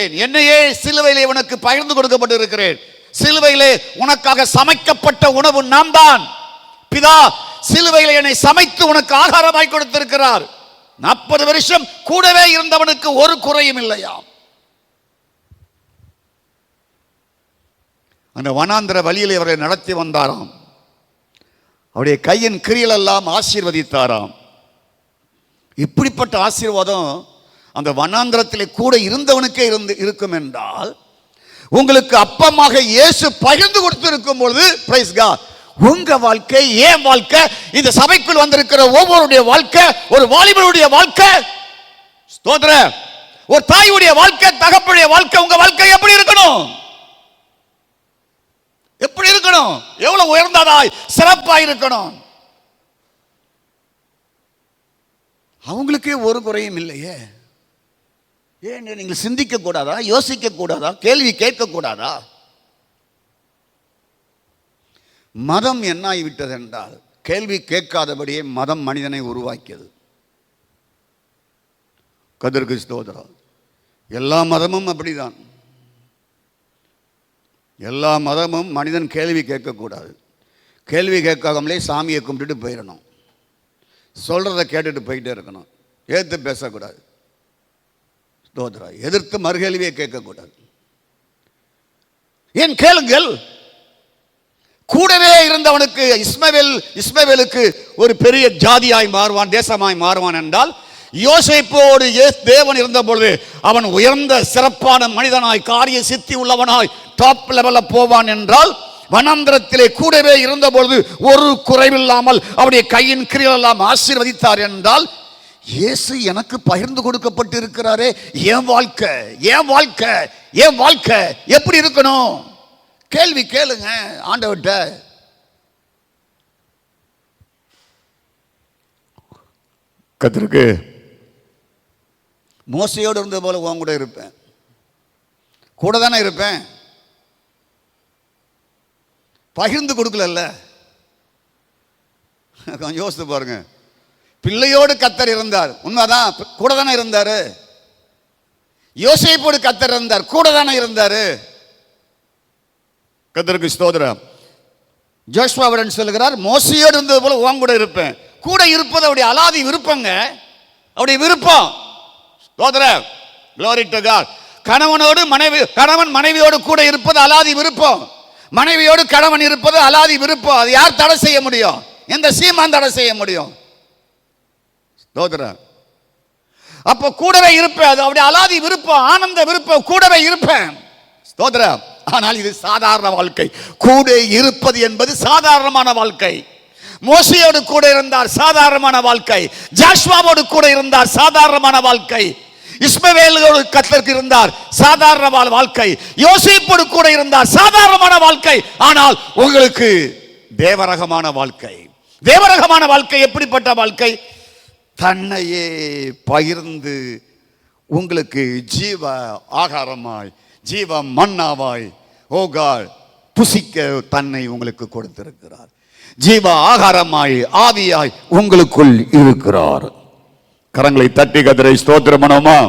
இருக்கிறேன், என்னையே சிலுவையிலே உனக்கு பகிர்ந்து கொடுக்கப்பட்டு இருக்கிறேன். சிலுவையிலே உனக்காக சமைக்கப்பட்ட உணவு நான் தான். பிதா சிலுவையிலே என்னை சமைத்து உனக்கு ஆகாரமாய் கொடுத்திருக்கிறார். 40 வருஷம் கூடவே இருந்தவனுக்கு ஒரு குறையும் இல்லையா. அந்த வனாந்திர வழியிலே அவரை நடத்தி வந்தாராம். அவருடைய கையின் கிரியல் எல்லாம் ஆசீர்வதித்தாராம். இப்படிப்பட்ட ஆசீர்வாதம் அந்த வனாந்திரத்திலே கூட இருந்தவனுக்கே இருக்கும் என்றால், உங்களுக்கு அப்பமாக இயேசு பகிர்ந்து கொடுத்திருக்கும் பொழுது, பிரைஸ் காட், உங்க வாழ்க்கை, ஏன் வாழ்க்கை, இந்த சபைக்குள் வந்திருக்கிற ஒவ்வொருடைய வாழ்க்கை, ஒரு வாலிபருடைய வாழ்க்கை, ஸ்தோத்திரம், ஒரு தாயுடைய வாழ்க்கை, தகப்பனுடைய வாழ்க்கை, உங்க வாழ்க்கை எப்படி இருக்கணும்? எப்படி இருக்கணும்? எவ்வளவு உயர்ந்ததாய் சிறப்பாய் இருக்கணும். அவங்களுக்கே ஒரு குறையும் இல்லையே. ஏன் நீங்கள் சிந்திக்க கூடாதா? யோசிக்க கூடாதா? கேள்வி கேட்க கூடாதா? மதம் என்ன ஆகிவிட்டது என்றால், கேள்வி கேட்காதபடியே மதம் மனிதனை உருவாக்கியது. கர்த்தருக்கு ஸ்தோத்திரம். எல்லா மதமும் அப்படிதான். எல்லா மதமும் மனிதன் கேள்வி கேட்கக்கூடாது. கேள்வி கேட்காமலே சாமியை கும்பிட்டுட்டு போயிடணும். சொல்கிறத கேட்டுட்டு போயிட்டே இருக்கணும். எதிர்த்து பேசக்கூடாது. ஸ்தோத்திரம். எதிர்த்து மறுகேள்வியை கேட்கக்கூடாது. ஏன் கேளுங்கள். கூடவே இருந்தவனுக்கு இஸ்மவேலுக்கு ஒரு பெரிய ஜாதியாய் மாறுவான், தேசமாய் மாறுவான் என்றால், யோசேப்போடு தேவன் இருந்த பொழுது அவன் உயர்ந்த சிறப்பான மனிதனாய், காரிய சித்தி உள்ளவனாய், டாப் லெவலில் போவான் என்றால், வனாந்திரத்திலே கூடவே இருந்த பொழுது ஒரு குறைவில்லாமல் அவருடைய கையின் கிரியல் எல்லாம் ஆசீர்வதித்தார் என்றால், இயேசு எனக்கு பகிர்ந்து கொடுக்கப்பட்டு இருக்கிறாரே, என் வாழ்க்கை, என் வாழ்க்கை, என் வாழ்க்கை எப்படி இருக்கணும்? கேள்வி கேளுங்க ஆண்டவர்கிட்ட. கர்த்தருக்கு மோசையோடு இருந்தது போல உன் கூட இருப்பேன். கூட தானே இருப்பேன். பகிர்ந்து கொடுக்கல. கொஞ்சம் யோசித்து பாருங்க. பிள்ளையோடு கர்த்தர் இருந்தார், உண்மைதான், கூட தானே இருந்தாரு. யோசேப்போடு கர்த்தர் இருந்தார், கூட தானே இருந்தாரு. கர்த்தருக்கு ஸ்தோத்திரம். ஜோஷுவாவுடன் சொல்லுகிறார், மோசையோடு இருந்தது போல உன் கூட இருப்பேன். கூட இருப்பது அவருடைய அலாதி விருப்பங்க, அவருடைய விருப்பம். ஸ்தோத்திரம். glory to God. கணவன் மனைவியோடு கூட இருப்பது அலாதி விருப்பம். மனைவியோடு கணவன் இருப்பது அலாதி விருப்பம். அது யார் தடை செய்ய முடியும்? எந்த சீமான் தடை செய்ய முடியும்? ஸ்தோத்திரம். அப்போ கூடவே இருப்பேன், அது அவருடைய அலாதி விருப்பம், ஆனந்த விருப்பம். கூடவே இருப்பேன். ஸ்தோத்திரம். ஆனால் இது சாதாரண வாழ்க்கை. கூட இருப்பது என்பது சாதாரணமான வாழ்க்கை. மோசையோடு கூட இருந்தார், சாதாரணமான வாழ்க்கை. ஜாஷுவாவோடு கூட இருந்தார், சாதாரணமான வாழ்க்கை. இஸ்மவேலோடு கர்த்தர் இருந்தார், சாதாரண வாழ்க்கை. யோசேப்போடு கூட இருந்தார், சாதாரணமான வாழ்க்கை. ஆனால் உங்களுக்கு தேவரகமான வாழ்க்கை. தேவரகமான வாழ்க்கை எப்படிப்பட்ட வாழ்க்கை? தன்னையே பகிர்ந்து உங்களுக்கு ஜீவ ஆகாரமாய், ஜீவ மன்னாவாய், ஓகால் புசிக்க தன்னை உங்களுக்கு கொடுத்திருக்கிறார். ஜீவ ஆகாரமாய், ஆவியாய் உங்களுக்குள் இருக்கிறார். கரங்களை தட்டி கர்த்தரை ஸ்தோத்திரம் பண்ணுவோமா?